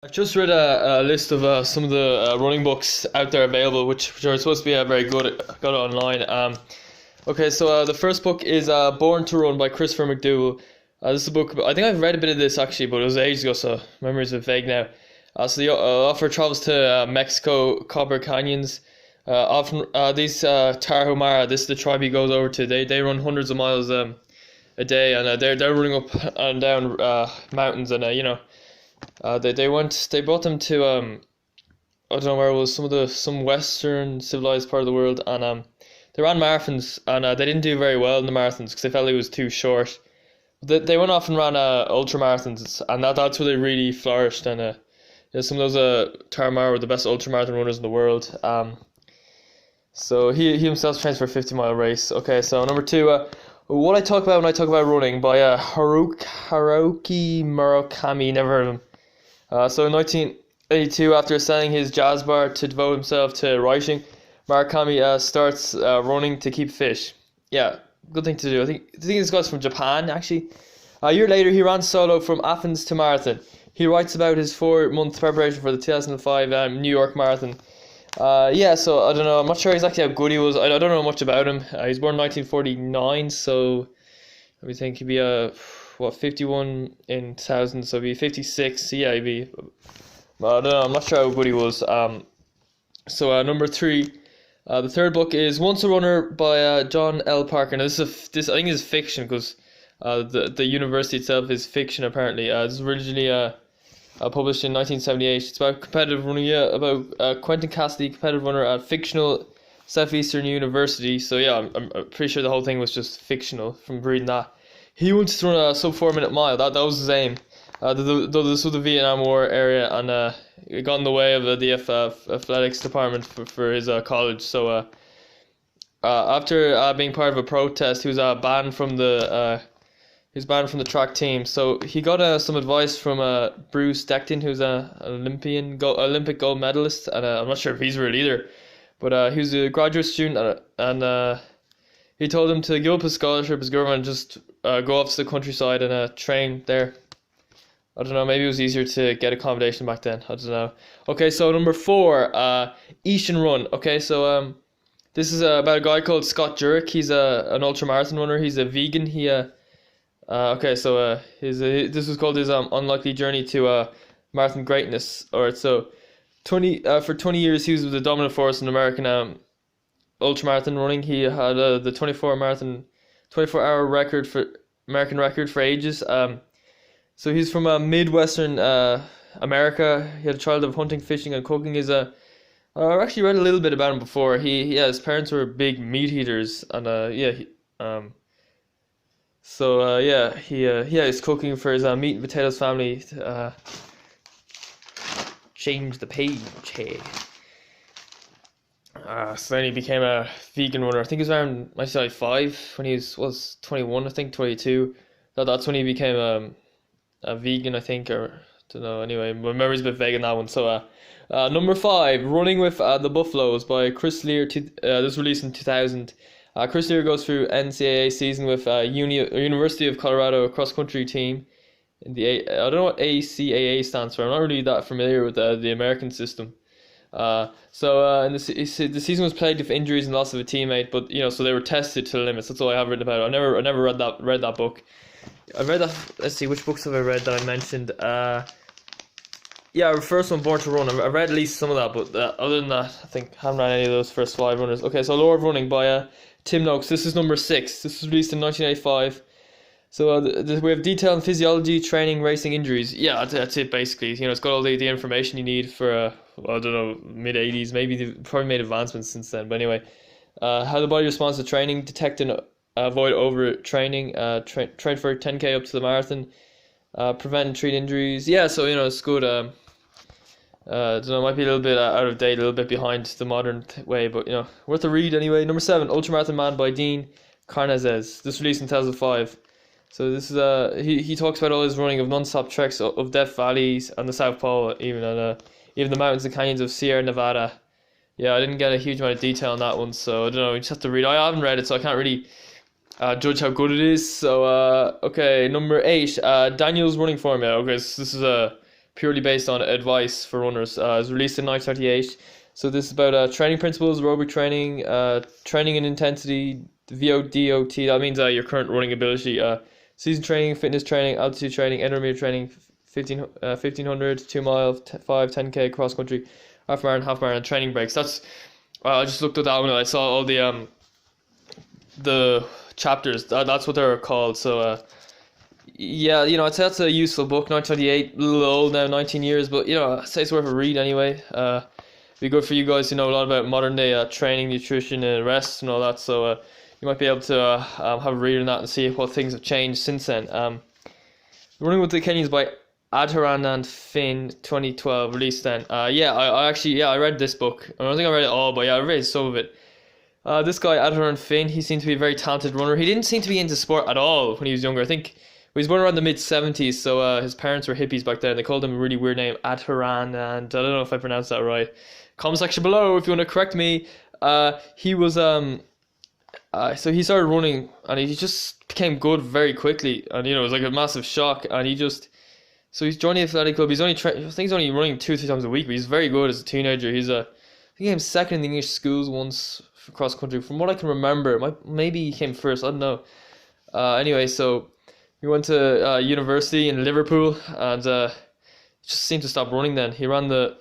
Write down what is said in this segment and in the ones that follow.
I've just read a list of some of the running books out there available, which are supposed to be very good. Got it online. Okay, so the first book is Born to Run by Christopher McDougall. This is a book. I think I've read a bit of this actually, but it was ages ago, so memories are vague now. So the author travels to Mexico, Copper Canyons. Often these Tarahumara, this is the tribe he goes over to. They run hundreds of miles a day, and they're running up and down mountains, and they brought them to I don't know where it was, some western civilized part of the world, and they ran marathons, and they didn't do very well in the marathons because they felt it was too short. They went off and ran ultra marathons, and that's where they really flourished. And some of those Tarahumara were the best ultra marathon runners in the world. So he himself trains for a 50-mile race. Okay, so number two, what I talk about when I talk about running by Haruki Murakami. Never heard of him. So in 1982, after selling his jazz bar to devote himself to writing, Murakami starts running to keep fit. Yeah, good thing to do. I think this guy's from Japan, actually. A year later, he ran solo from Athens to Marathon. He writes about his 4-month preparation for the 2005 New York Marathon. So I don't know. I'm not sure exactly how good he was. I don't know much about him. He was born in 1949, so let me think. He'd be 51 in 1000, so he'd be 56. Yeah, he'd be. I don't know. I'm not sure how good he was. So number three, the third book is Once a Runner by John L. Parker. Now this I think is fiction because the university itself is fiction apparently. This is originally published in 1978. It's about competitive running. Yeah, about Quentin Cassidy, competitive runner at fictional Southeastern University. So yeah, I'm pretty sure the whole thing was just fictional from reading that. He wanted to run a sub 4-minute mile. That was his aim. This was the Vietnam War area, and it got in the way of the athletics department for his college. So after being part of a protest, he was banned from the track team. So he got some advice from Bruce Decton, who's an Olympic gold medalist, and I'm not sure if he's real either, but he was a graduate student, and he told him to give up his scholarship, his government, and just go off to the countryside and train there. I don't know, maybe it was easier to get accommodation back then. I don't know. Okay, so number four, Eat and Run. Okay, so this is about a guy called Scott Jurek. He's an ultramarathon runner. He's a vegan. This was called his unlikely journey to marathon greatness. Alright, so for 20 years he was the dominant force in American ultramarathon running. He had the 24-hour American record for ages. So he's from Midwestern America. He had a childhood of hunting, fishing, and cooking. I actually read a little bit about him before. His parents were big meat eaters, and he's cooking for his meat and potatoes family. Change the page. Hey. So then he became a vegan runner. I think he was around 1995 when he was 21. I think 22. That's when he became a vegan, I think, or I don't know. Anyway, my memory's a bit vague on that one. So number five, Running with the Buffaloes by Chris Lear. This was released in 2000. Chris Lear goes through NCAA season with University of Colorado cross country team. I don't know what ACAA stands for. I'm not really that familiar with the American system. The season was plagued with injuries and loss of a teammate, but so they were tested to the limits. That's all I have written about it. I never read that book. I read that. Let's see, which books have I read that I mentioned? The first one, Born to Run. I read at least some of that, but other than that, I think I haven't read any of those first 5 runners. Okay, so Law of Running by Tim Noakes. This is number 6. This was released in 1985. So we have detail on physiology, training, racing, injuries. Yeah, that's it basically. It's got all the information you need for I don't know, mid-80s. Maybe they've probably made advancements since then. But anyway, how the body responds to training, detect and avoid overtraining, train for 10K up to the marathon, prevent and treat injuries. Yeah, so it's good. I don't know, it might be a little bit out of date, a little bit behind the modern way, but worth a read anyway. Number 7, Ultramarathon Man by Dean Karnazes. This released in 2005. So this is he talks about all his running of non-stop treks of Death Valleys and the South Pole, even the mountains and canyons of Sierra Nevada. Yeah, I didn't get a huge amount of detail on that one, so I don't know. You just have to read. I haven't read it, so I can't really judge how good it is. So okay, number 8, Daniel's running formula. Okay, so this is a purely based on advice for runners. It was released in 1938. So this is about training principles, aerobic training, training and intensity, VODOT. That means your current running ability. Season training, fitness training, altitude training, intermediate training, 1500, 2 mile, 5, 10K, cross country, half marathon, training breaks. That's I just looked at that one and I saw all the chapters. That's what they're called. So yeah, I'd say that's a useful book. 1928, a little old now, 19 years, but I'd say it's worth a read anyway. Be good for you guys to know a lot about modern day training, nutrition, and rest and all that. So you might be able to have a read on that and see what things have changed since then. Running with the Kenyans by Adharan and Finn, 2012, released then. I read this book. I don't think I read it all, but I read some of it. This guy, Adharan Finn, he seemed to be a very talented runner. He didn't seem to be into sport at all when he was younger. I think he was born around the mid-70s, so his parents were hippies back then. They called him a really weird name, Adharan, and I don't know if I pronounced that right. Comment section below if you want to correct me. He was so he started running and he just became good very quickly, and it was like a massive shock. And so he's joined the athletic club. He's only I think he's only running 2-3 times a week, but he's very good as a teenager. I think he came second in the English schools once for cross country, from what I can remember. Maybe he came first, I don't know. Anyway, so he went to university in Liverpool, and just seemed to stop running. Then he ran the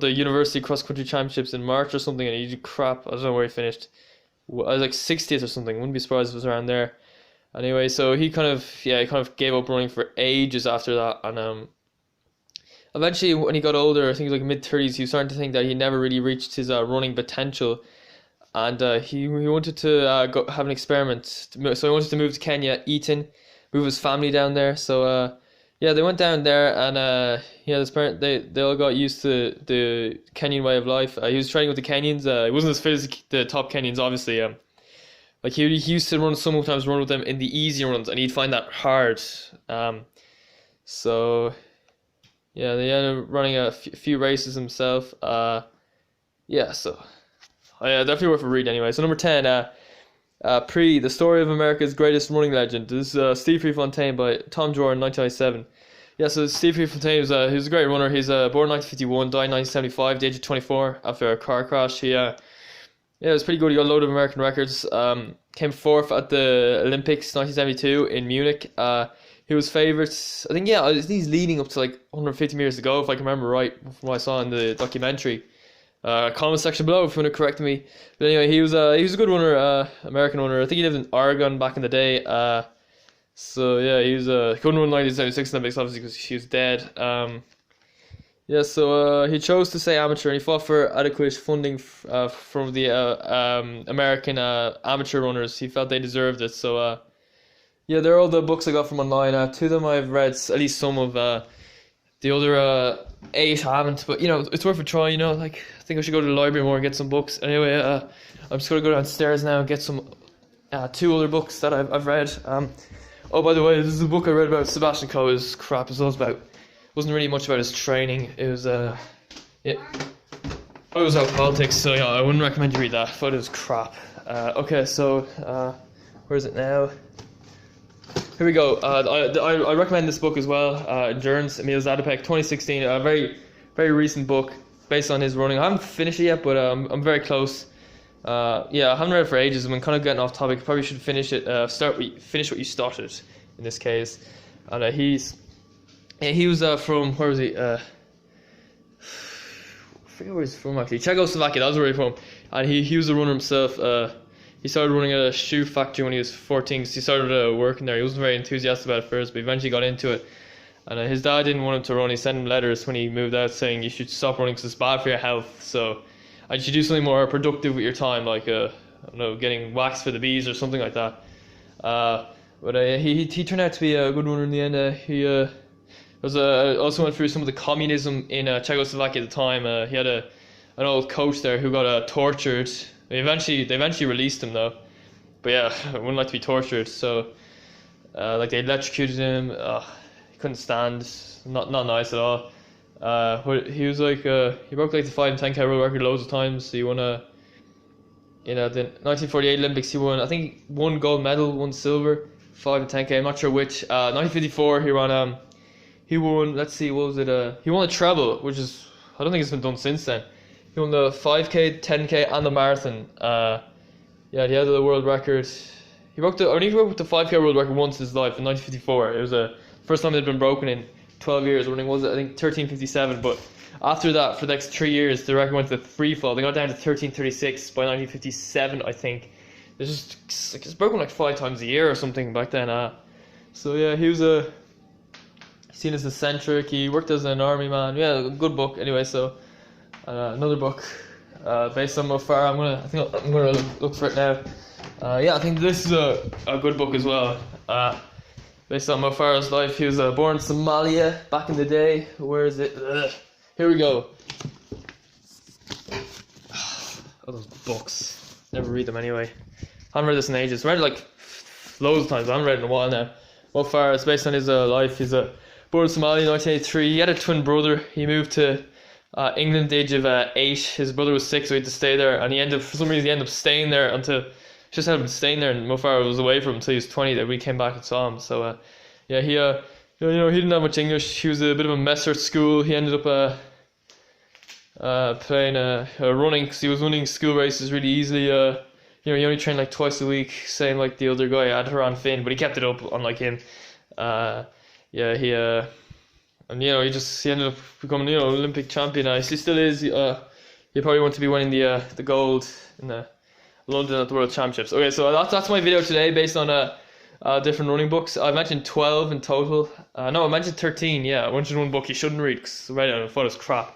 university cross country championships in March or something, and he did crap. I don't know where he finished. I was like 60th or something. Wouldn't be surprised if it was around there. Anyway, so he kind of gave up running for ages after that, and eventually when he got older, I think he was like mid-30s, he was starting to think that he never really reached his running potential, and he wanted to go have an experiment. So he wanted to move to Kenya, Eton, move his family down there. So they went down there, and his parents, they all got used to the Kenyan way of life. He was training with the Kenyans. He wasn't as fit as the top Kenyans, obviously. Like he used to sometimes run with them in the easy runs, and he'd find that hard. So yeah, they ended up running a few races himself. So definitely worth a read anyway. So number 10, the story of America's greatest running legend. This is Steve Prefontaine by Tom Jordan, 1997. Yeah, so Steve Prefontaine was he was a great runner. He's born 1951, died 1975, the age of 24 after a car crash. It was pretty good. He got a load of American records. Came fourth at the Olympics 1972 in Munich. He was favourite. I think he's leading up to like 150 meters to go, if I can remember right from what I saw in the documentary. Comment section below if you want to correct me. But anyway, he was a good runner, American runner. I think he lived in Oregon back in the day. He was couldn't run 1976 Olympics obviously because he was dead. He chose to stay amateur, and he fought for adequate funding from the American amateur runners. He felt they deserved it. So they're all the books I got from online. 2 of them I've read, at least some of. The other 8 I haven't, but it's worth a try. Like I think I should go to the library more and get some books. Anyway, I'm just gonna go downstairs now and get some 2 other books that I've read. Oh, by the way, this is a book I read about Sebastian Coe. Is crap as well. Wasn't really much about his training. It was it was about politics. So I wouldn't recommend you read that. I thought it was crap. Okay, so where is it now? Here we go. I recommend this book as well. Endurance, Emil Zatopek, 2016. A very, very recent book based on his running. I haven't finished it yet, but I'm very close. I haven't read it for ages. I'm kind of getting off topic. Probably should finish it. Finish what you started in this case. And he was from, where was he? I forget where he's from actually. Czechoslovakia. That was where he's from. And he was a runner himself. He started running at a shoe factory when he was 14. So he started working there. He wasn't very enthusiastic about it first, but eventually got into it. And his dad didn't want him to run. He sent him letters when he moved out saying you should stop running because it's bad for your health. So you should do something more productive with your time, like I don't know, getting wax for the bees or something like that. He turned out to be a good runner in the end. He also went through some of the communism in Czechoslovakia at the time. He had an old coach there who got tortured. They eventually released him though, but I wouldn't like to be tortured. So, they electrocuted him. He couldn't stand. Not nice at all. He was he broke the 5 and 10K world record loads of times. He won the 1948 Olympics. He won, I think, 1 gold medal, 1 silver, 5 and 10K. I'm not sure which. 1954 he won. Let's see, what was it? He won a treble, which is I don't think it's been done since then. He won the 5K, 10K, and the marathon. Yeah, he had the world record. He broke the 5K world record once in his life in 1954. It was the first time it had been broken in 12 years. Running was it? I think 13:57. But after that, for the next 3 years, the record went to free fall. They got down to 13:36 by 1957, I think. It's broken like 5 times a year or something back then. So yeah, he was seen as eccentric. He worked as an army man. Yeah, good book. Anyway, so another book based on Mo Farah. I think I'm gonna look for it now. Yeah, I think this is a good book as well. Based on Mo Farah's life. He was born in Somalia back in the day. Where is it? Here we go. Oh, those books. Never read them anyway. I haven't read this in ages. I read it like loads of times. I haven't read it in a while now. Mo Farah is based on his life. He's born in Somalia in 1983. He had a twin brother. He moved to England at the age of 8. His brother was 6, so he had to stay there. And for some reason, he ended up staying there until just had him staying there. And Mo Farah was away from him until he was 20. That we came back and saw him. So yeah, he he didn't have much English. He was a bit of a messer at school. He ended up playing running because he was winning school races really easily. He only trained like twice a week, same like the other guy, Adharan Finn, but he kept it up, unlike him. Yeah, he ended up becoming Olympic champion. He still is. He probably wants to be winning the gold in the London at the World Championships. Okay, so that's my video today based on different running books. I mentioned 12 in total. No, I mentioned 13. Yeah, I mentioned one book you shouldn't read because I read it and I thought it was crap.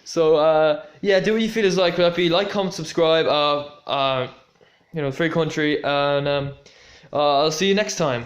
So yeah, do what you feel is like. Would that be like, comment, subscribe? Free country, and I'll see you next time.